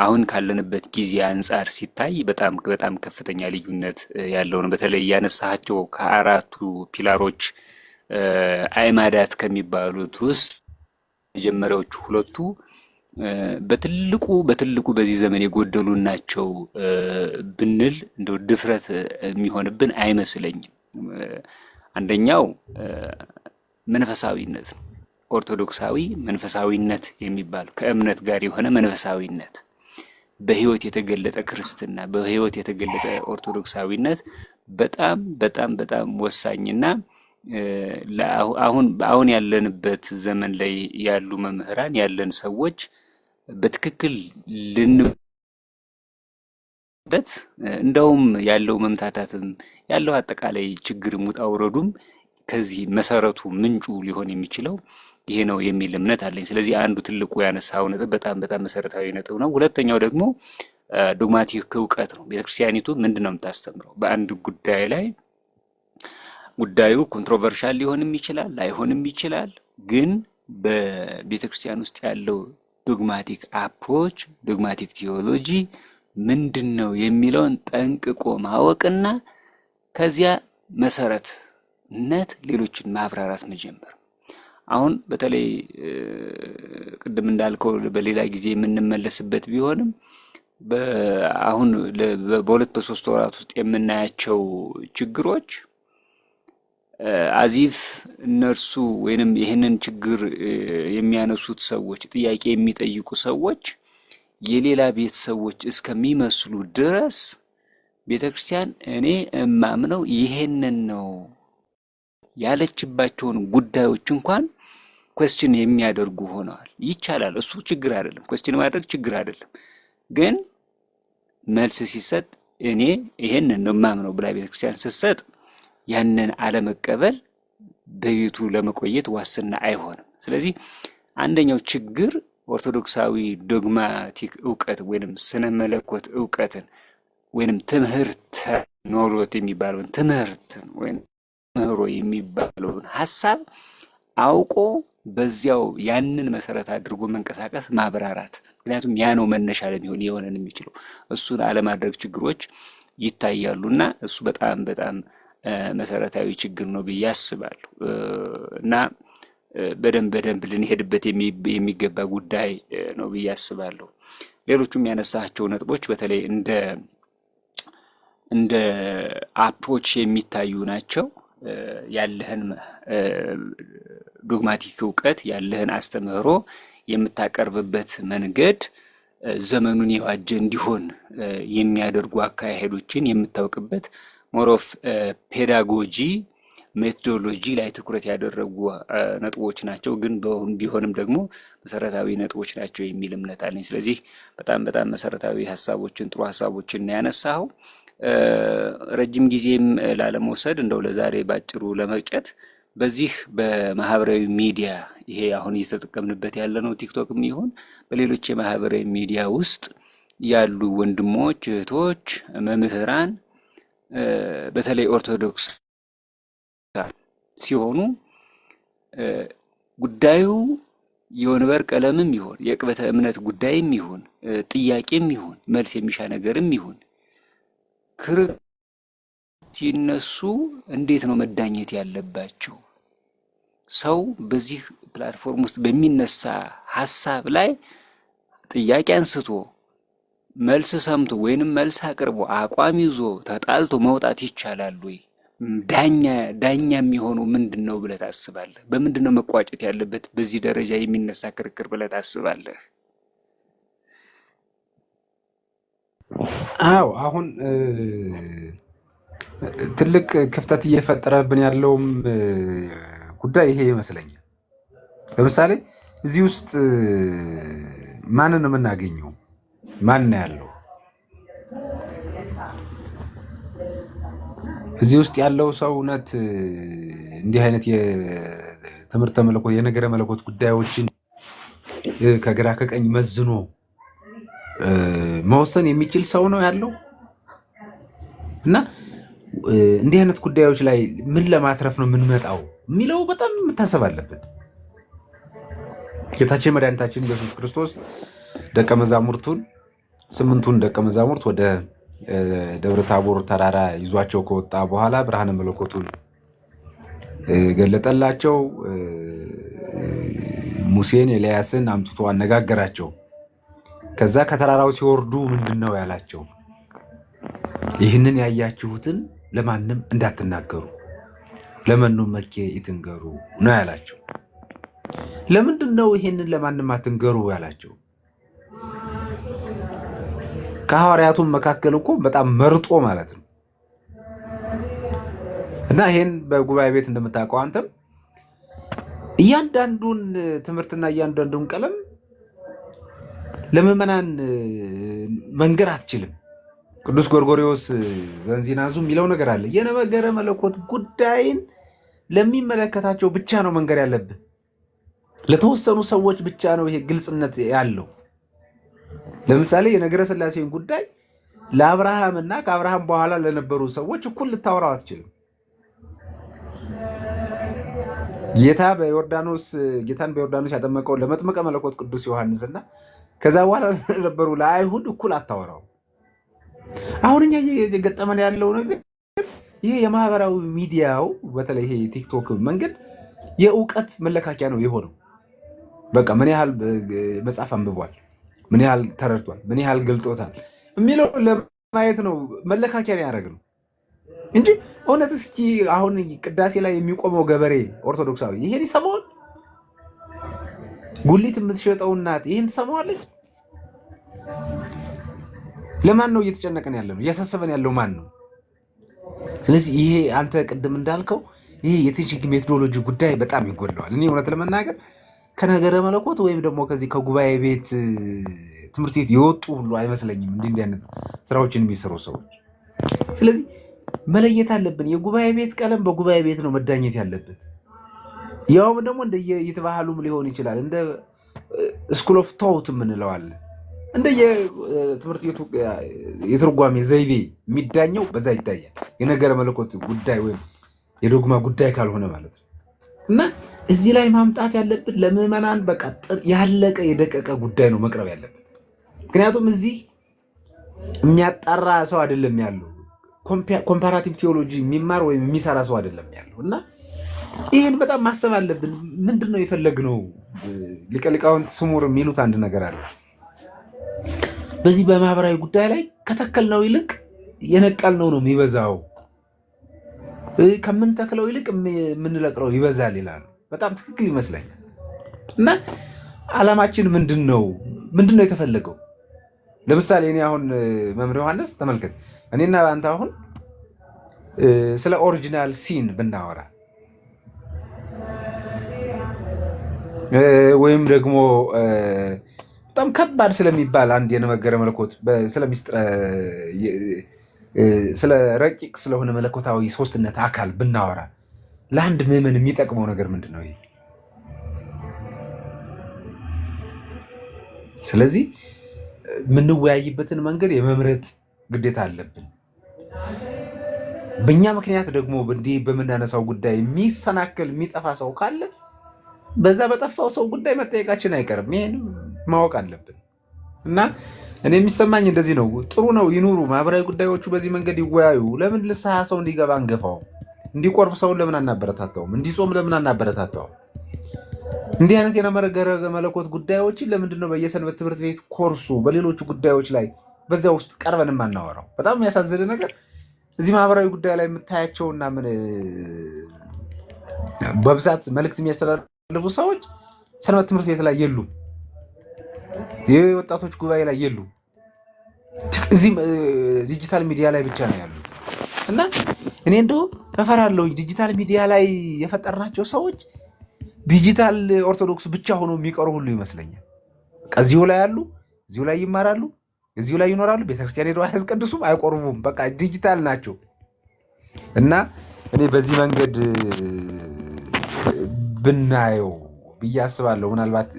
አሁን ካለንበት ጊዜ አንጻር ሲታይ በጣም ከፍተኛ ልዩነት ያለው ነው። በተለይ ያነሳቸው ከአራቱ ፒላሮች አዕማዳት ከሚባሉት ውስጥ መጀመሪያዎቹ ሁለቱ በትልቁ በዚህ ዘመን የጎደሉ ናቸው ብንል እንደው ድፍረት የሚሆንብን አይመስለኝም። አንደኛው መንፈሳዊነት ነው። ኦርቶዶክሳዊ መንፈሳዊነት የሚባል ከእምነት ጋር የሆነ መንፈሳዊነት፣ በህይወት የተገለጠ ክርስትና፣ በህይወት የተገለጠ ኦርቶዶክሳዊነት በጣም ወሳኝና አሁን ያለንበት ዘመን ላይ ያሉ መምህራን ያለን ሰዎች በትክክል ልንበት እንደውም ያለው መምታታትም ያለው አጠቃላይ ችግርም ውጣ ውረዱም ከዚህ መሰረቱ ምንጩ ሊሆን የሚችለው ይሄ ነው የሚል እምነት አለኝ። ስለዚህ አንዱ ትልቁ ያነሳው ነጥብ በጣም መሰረታዊ ነጥብ ነው። ሁለተኛው ደግሞ ዶግማቲክ እውቀት ነው። ቤተክርስቲያኒቱ ምንድነው የምታስተምረው? በአንድ ጉዳይ ላይ ጉዳዩ ኮንትሮቨርሻል ሊሆንም ይችላል ላይሆንም ይችላል። ግን በቤተክርስቲያን ውስጥ ያለው ዶግማቲክ አፕሮች ዶግማቲክ ቲዮሎጂ ምንድን ነው የሚለውን ጠንቅቆ ማወቅና ከዚያ መሰረትነት ሌሎችን ማብራራት መጀመር። አሁን በተለይ ቅድም እንዳልከው በሌላ ጊዜ የምንመለስበት ቢሆንም አሁን በሁለት በሶስት ወራት ውስጥ የምናያቸው ችግሮች አዚፍ እነርሱ ወይንም ይህንን ችግር የሚያነሱት ሰዎች ጥያቄ የሚጠይቁ ሰዎች የሌላ ቤት ሰዎች እስከሚመስሉ ድረስ ቤተክርስቲያን እኔ እማምነው ይሄንን ነው ያለችባቸውን ጉዳዮች እንኳን ኮስችን የሚያደርጉ ሆነዋል። ይቻላል፣ እሱ ችግር አይደለም፣ ኮስችን ማድረግ ችግር አይደለም። ግን መልስ ሲሰጥ እኔ ይሄንን ነው እማምነው ብላ ቤተክርስቲያን ስትሰጥ ያንን አለመቀበል በቤቱ ለመቆየት ዋስትና አይሆንም። ስለዚህ አንደኛው ችግር ኦርቶዶክሳዊ ዶግማቲክ እውቀት ወይንም ስነ መለኮት እውቀትን ወይንም ትምህርት ኖሎት የሚባለውን ትምህርትን ወይም ምህሮ የሚባለውን ሐሳብ አውቆ በዚያው ያንን መሰረት አድርጎ መንቀሳቀስ ማብራራት። ምክንያቱም ያ ነው መነሻ ለሚሆን የሆነን የሚችለው እሱን አለማድረግ ችግሮች ይታያሉና እሱ በጣም በጣም መሰረታዊ ችግር ነው ብዬ አስባለሁ እና በደንብ ልንሄድበት የሚገባ ጉዳይ ነው ብዬ አስባለሁ። ሌሎቹም ያነሳቸው ነጥቦች በተለይ እንደ አፕሮች የሚታዩ ናቸው። ያለህን ዶግማቲክ እውቀት ያለህን አስተምህሮ የምታቀርብበት መንገድ ዘመኑን የዋጀ እንዲሆን የሚያደርጉ አካሄዶችን የምታውቅበት ሞሮፍ ፔዳጎጂ ሜቶዶሎጂ ላይ ትኩረት ያደረጉ ነጥቦች ናቸው። ግን ቢሆንም ደግሞ መሰረታዊ ነጥቦች ናቸው የሚል እምነት አለኝ። ስለዚህ በጣም መሰረታዊ ሀሳቦችን ጥሩ ሀሳቦችን ያነሳው ረጅም ጊዜም ላለመውሰድ እንደው ለዛሬ ባጭሩ ለመቅጨት በዚህ በማህበራዊ ሚዲያ ይሄ አሁን እየተጠቀምንበት ያለ ነው ቲክቶክም ይሁን በሌሎች የማህበራዊ ሚዲያ ውስጥ ያሉ ወንድሞች እህቶች፣ መምህራን በተለይ ኦርቶዶክስ ሲሆኑ ጉዳዩ የወንበር ቀለምም ይሁን የቅበተ እምነት ጉዳይም ይሁን ጥያቄም ይሁን መልስ የሚሻ ነገርም ይሁን ክርክር ሲነሱ እንዴት ነው መዳኘት ያለባቸው? ሰው በዚህ ፕላትፎርም ውስጥ በሚነሳ ሀሳብ ላይ ጥያቄ አንስቶ መልስ ሰምቶ ወይንም መልስ አቅርቦ አቋም ይዞ ተጣልቶ መውጣት ይቻላል ወይ? ዳኛ የሚሆነው ምንድን ነው ብለህ ታስባለህ? በምንድን ነው መቋጨት ያለበት በዚህ ደረጃ የሚነሳ ክርክር ብለህ ታስባለህ? አዎ አሁን ትልቅ ክፍተት እየፈጠረብን ያለውም ጉዳይ ይሄ ይመስለኛል። ለምሳሌ እዚህ ውስጥ ማንን ነው የምናገኘው? ማን ነው ያለው? እዚህ ውስጥ ያለው ሰው እውነት እንዲህ አይነት የትምህርተ መለኮት የነገረ መለኮት ጉዳዮችን ከግራ ከቀኝ መዝኖ መወሰን የሚችል ሰው ነው ያለው? እና እንዲህ አይነት ጉዳዮች ላይ ምን ለማትረፍ ነው የምንመጣው የሚለው በጣም መታሰብ አለበት። ጌታችን መድኃኒታችን ኢየሱስ ክርስቶስ ደቀ መዛሙርቱን 8ቱን ደቀ መዛሙርት ወደ ደብረ ታቦር ተራራ ይዟቸው ከወጣ በኋላ ብርሃነ መለኮቱን ገለጠላቸው። ሙሴን ኤልያስን አምጥቶ አነጋገራቸው። ከዛ ከተራራው ሲወርዱ ምንድነው ያላቸው? ይህንን ያያችሁትን ለማንም እንዳትናገሩ ለመኑ መኬ ይትንገሩ ነው ያላቸው። ለምንድን ነው ይሄንን ለማንም አትንገሩ ያላቸው? ከሐዋርያቱም መካከል እኮ በጣም መርጦ ማለት ነው። እና ይሄን በጉባኤ ቤት እንደምታውቀው አንተም እያንዳንዱን ትምህርትና እያንዳንዱን ቀለም ለምዕመናን መንገር አትችልም። ቅዱስ ጎርጎርዮስ ዘንዚናዙ የሚለው ነገር አለ። የነገረ መለኮት ጉዳይን ለሚመለከታቸው ብቻ ነው መንገር ያለብህ። ለተወሰኑ ሰዎች ብቻ ነው ይሄ ግልጽነት ያለው። ለምሳሌ የነገረ ሥላሴን ጉዳይ ለአብርሃም እና ከአብርሃም በኋላ ለነበሩ ሰዎች እኩል ልታወራው አትችልም። ጌታን በዮርዳኖስ ያጠመቀው ለመጥምቀ መለኮት ቅዱስ ዮሐንስና ከዛ በኋላ ለነበሩ ለአይሁድ እኩል አታወራው። አሁን እኛ እየገጠመን ያለው ነገር ይሄ የማህበራዊ ሚዲያው በተለይ ይሄ ቲክቶክ መንገድ የእውቀት መለካኪያ ነው የሆነው። በቃ ምን ያህል መጽሐፍ አንብቧል፣ ምን ያህል ተረድቷል፣ ምን ያህል ገልጦታል የሚለው ለማየት ነው መለካኪያ ያደረግነው እንጂ እውነት እስኪ አሁን ቅዳሴ ላይ የሚቆመው ገበሬ ኦርቶዶክሳዊ ይሄን ይሰማዋል? ጉሊት የምትሸጠው እናት ይሄን ትሰማዋለች? ለማን ነው እየተጨነቀን ያለው? እያሳሰበን ያለው ማን ነው? ስለዚህ ይሄ አንተ ቅድም እንዳልከው ይሄ የቲቺንግ ሜቶዶሎጂ ጉዳይ በጣም ይጎለዋል። እኔ እውነት ለመናገር ከነገረ መለኮት ወይም ደግሞ ከዚህ ከጉባኤ ቤት ትምህርት ቤት የወጡ ሁሉ አይመስለኝም እንዲህ አይነት ስራዎችን የሚሰሩ ሰዎች። ስለዚህ መለየት አለብን። የጉባኤ ቤት ቀለም በጉባኤ ቤት ነው መዳኘት ያለበት። ያውም ደግሞ እንደ የተባህሉም ሊሆን ይችላል። እንደ ስኩል ኦፍ ቶት የምንለዋለን እንደ የትምህርት ቤቱ የትርጓሜ ዘይቤ የሚዳኘው በዛ ይዳያል። የነገረ መለኮት ጉዳይ ወይም የዶግማ ጉዳይ ካልሆነ ማለት ነው። እና እዚህ ላይ ማምጣት ያለብን ለምዕመናን በቃ ያለቀ የደቀቀ ጉዳይ ነው መቅረብ ያለበት። ምክንያቱም እዚህ የሚያጣራ ሰው አይደለም ያለው፣ ኮምፓራቲቭ ቴዎሎጂ የሚማር ወይም የሚሰራ ሰው አይደለም ያለው። እና ይህን በጣም ማሰብ አለብን። ምንድን ነው የፈለግነው? ሊቀ ሊቃውንት ስሙር የሚሉት አንድ ነገር አለ። በዚህ በማህበራዊ ጉዳይ ላይ ከተከልነው ይልቅ የነቀልነው ነው የሚበዛው፣ ከምንተክለው ይልቅ የምንለቅለው ይበዛል ይላሉ። በጣም ትክክል ይመስለኛል። እና ዓላማችን ምንድን ነው የተፈለገው? ለምሳሌ እኔ አሁን መምህር ዮሐንስ ተመልከት፣ እኔና አንተ አሁን ስለ ኦሪጂናል ሲን ብናወራ ወይም ደግሞ በጣም ከባድ ስለሚባል አንድ የነገረ መለኮት ስለ ረቂቅ ስለሆነ መለኮታዊ ሶስትነት አካል ብናወራ ለአንድ ምዕመን የሚጠቅመው ነገር ምንድን ነው? ስለዚህ የምንወያይበትን መንገድ የመምረጥ ግዴታ አለብን። በእኛ ምክንያት ደግሞ እንዲህ በምናነሳው ጉዳይ የሚሰናከል የሚጠፋ ሰው ካለ በዛ በጠፋው ሰው ጉዳይ መጠየቃችን አይቀርም። ይሄን ማወቅ አለብን። እና እኔ የሚሰማኝ እንደዚህ ነው። ጥሩ ነው፣ ይኑሩ ማህበራዊ ጉዳዮቹ በዚህ መንገድ ይወያዩ። ለምን ልስሐ ሰው እንዲገባ አንገፋው? እንዲቆርብ ሰውን ለምን አናበረታታውም? እንዲጾም ለምን አናበረታታውም? እንዲህ አይነት የነገረ መለኮት ጉዳዮችን ለምንድን ነው በየሰንበት ትምህርት ቤት ኮርሱ በሌሎቹ ጉዳዮች ላይ በዚያ ውስጥ ቀርበን የማናወራው? በጣም የሚያሳዝን ነገር እዚህ ማህበራዊ ጉዳይ ላይ የምታያቸውና ምን በብዛት መልእክት የሚያስተላልፉ ሰዎች ሰንበት ትምህርት ቤት ላይ የሉም፣ የወጣቶች ጉባኤ ላይ የሉም። እዚህ ዲጂታል ሚዲያ ላይ ብቻ ነው ያሉት። እና እኔ እንደው እፈራለሁ ዲጂታል ሚዲያ ላይ የፈጠርናቸው ሰዎች ዲጂታል ኦርቶዶክስ ብቻ ሆኖ የሚቀሩ ሁሉ ይመስለኛል። እዚሁ ላይ ያሉ፣ እዚሁ ላይ ይማራሉ፣ እዚሁ ላይ ይኖራሉ። ቤተክርስቲያን ሄደው አያስቀድሱም፣ አይቆርቡም። በቃ ዲጂታል ናቸው። እና እኔ በዚህ መንገድ ብናየው ብዬ አስባለሁ። ምናልባት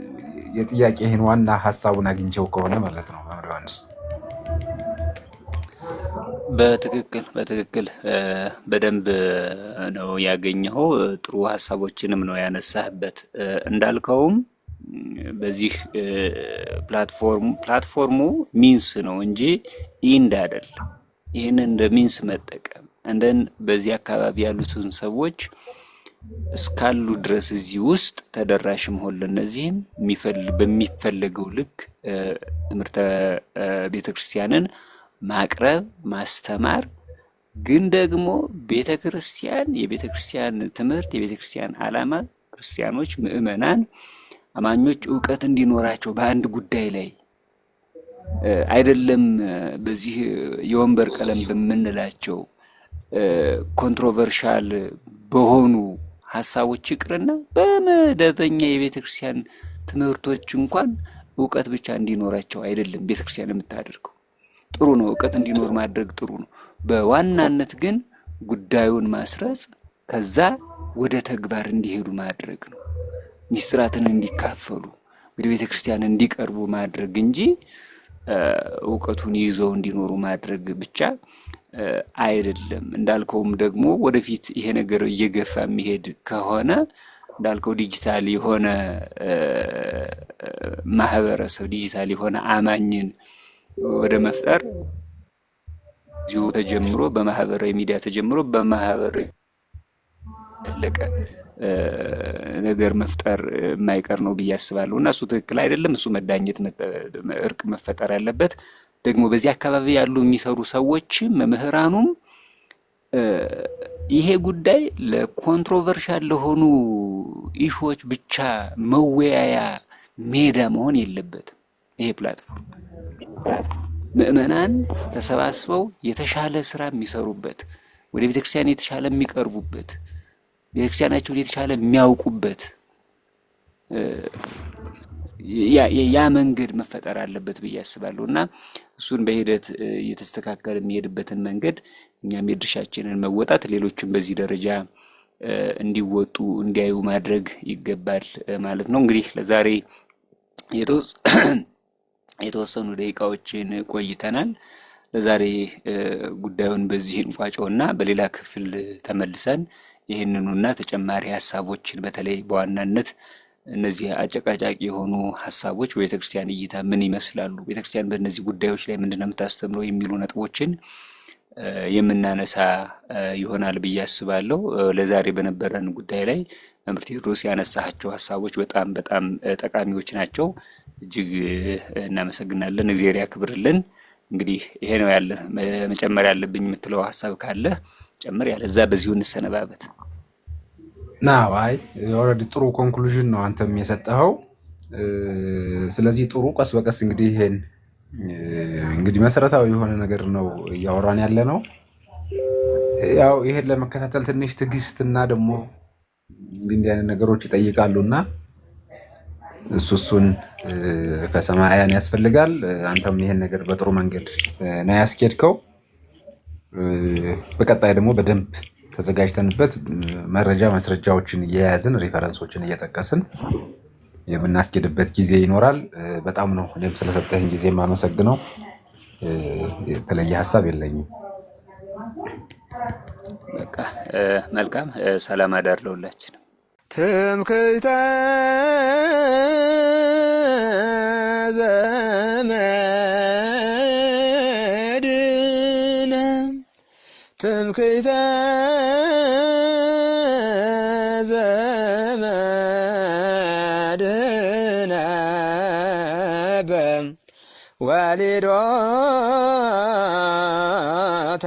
የጥያቄ ይህን ዋና ሀሳቡን አግኝቸው ከሆነ ማለት ነው መምህር ዮሐንስ። በትክክል በደንብ ነው ያገኘኸው። ጥሩ ሀሳቦችንም ነው ያነሳህበት። እንዳልከውም በዚህ ፕላትፎርሙ ሚንስ ነው እንጂ ኢንድ አይደለም። ይህንን እንደ ሚንስ መጠቀም እንደን በዚህ አካባቢ ያሉትን ሰዎች እስካሉ ድረስ እዚህ ውስጥ ተደራሽ መሆን ለእነዚህም በሚፈለገው ልክ ትምህርተ ቤተክርስቲያንን ማቅረብ ማስተማር፣ ግን ደግሞ ቤተክርስቲያን የቤተክርስቲያን ትምህርት የቤተክርስቲያን ዓላማ ክርስቲያኖች ምዕመናን አማኞች እውቀት እንዲኖራቸው በአንድ ጉዳይ ላይ አይደለም። በዚህ የወንበር ቀለም በምንላቸው ኮንትሮቨርሻል በሆኑ ሀሳቦች ይቅርና በመደበኛ የቤተክርስቲያን ትምህርቶች እንኳን እውቀት ብቻ እንዲኖራቸው አይደለም ቤተክርስቲያን የምታደርገው። ጥሩ ነው፣ እውቀት እንዲኖር ማድረግ ጥሩ ነው። በዋናነት ግን ጉዳዩን ማስረጽ፣ ከዛ ወደ ተግባር እንዲሄዱ ማድረግ ነው። ሚስጥራትን እንዲካፈሉ ወደ ቤተክርስቲያን እንዲቀርቡ ማድረግ እንጂ እውቀቱን ይዘው እንዲኖሩ ማድረግ ብቻ አይደለም። እንዳልከውም ደግሞ ወደፊት ይሄ ነገር እየገፋ የሚሄድ ከሆነ እንዳልከው ዲጂታል የሆነ ማህበረሰብ ዲጂታል የሆነ አማኝን ወደ መፍጠር እዚሁ ተጀምሮ በማህበራዊ ሚዲያ ተጀምሮ በማህበራዊ ያለቀ ነገር መፍጠር የማይቀር ነው ብዬ አስባለሁ። እና እሱ ትክክል አይደለም። እሱ መዳኘት እርቅ መፈጠር ያለበት ደግሞ በዚህ አካባቢ ያሉ የሚሰሩ ሰዎችም መምህራኑም ይሄ ጉዳይ ለኮንትሮቨርሻል ለሆኑ ኢሹዎች ብቻ መወያያ ሜዳ መሆን የለበትም። ይሄ ፕላትፎርም ምዕመናን ተሰባስበው የተሻለ ስራ የሚሰሩበት፣ ወደ ቤተክርስቲያን የተሻለ የሚቀርቡበት፣ ቤተክርስቲያናቸውን የተሻለ የሚያውቁበት ያ መንገድ መፈጠር አለበት ብዬ አስባለሁ። እና እሱን በሂደት እየተስተካከለ የሚሄድበትን መንገድ እኛም የድርሻችንን መወጣት፣ ሌሎችም በዚህ ደረጃ እንዲወጡ እንዲያዩ ማድረግ ይገባል ማለት ነው። እንግዲህ ለዛሬ የተወሰኑ ደቂቃዎችን ቆይተናል። ለዛሬ ጉዳዩን በዚህ እንቋጨውና በሌላ ክፍል ተመልሰን ይህንኑና ተጨማሪ ሀሳቦችን በተለይ በዋናነት እነዚህ አጨቃጫቂ የሆኑ ሀሳቦች በቤተክርስቲያን እይታ ምን ይመስላሉ፣ ቤተክርስቲያን በእነዚህ ጉዳዮች ላይ ምንድነው የምታስተምረው የሚሉ ነጥቦችን የምናነሳ ይሆናል ብዬ አስባለሁ። ለዛሬ በነበረን ጉዳይ ላይ መምህር ቴዎድሮስ ያነሳቸው ሀሳቦች በጣም በጣም ጠቃሚዎች ናቸው። እጅግ እናመሰግናለን። እግዚአብሔር ያክብርልን። እንግዲህ ይሄ ነው ያለ መጨመር ያለብኝ የምትለው ሀሳብ ካለ ጨምር፣ ያለዛ በዚሁ እንሰነባበት። አይ ኦልሬዲ ጥሩ ኮንክሉዥን ነው አንተም የሰጠኸው። ስለዚህ ጥሩ ቀስ በቀስ እንግዲህ ይሄን እንግዲህ መሰረታዊ የሆነ ነገር ነው እያወራን ያለ ነው። ያው ይሄን ለመከታተል ትንሽ ትዕግስትና ደግሞ እንዲህ አይነት ነገሮች ይጠይቃሉና እሱን ከሰማያን ያስፈልጋል። አንተም ይሄን ነገር በጥሩ መንገድ ነው ያስኬድከው። በቀጣይ ደግሞ በደንብ ተዘጋጅተንበት መረጃ ማስረጃዎችን እየያዝን ሪፈረንሶችን እየጠቀስን የምናስኬድበት ጊዜ ይኖራል። በጣም ነው እኔም ስለሰጠህን ጊዜ የማመሰግነው። የተለየ ሀሳብ የለኝም። በቃ መልካም ሰላም አዳር ለሁላችንም። ትምክህተ ዘመድነ ትምክህተ ዘመድነ በወሊዶተ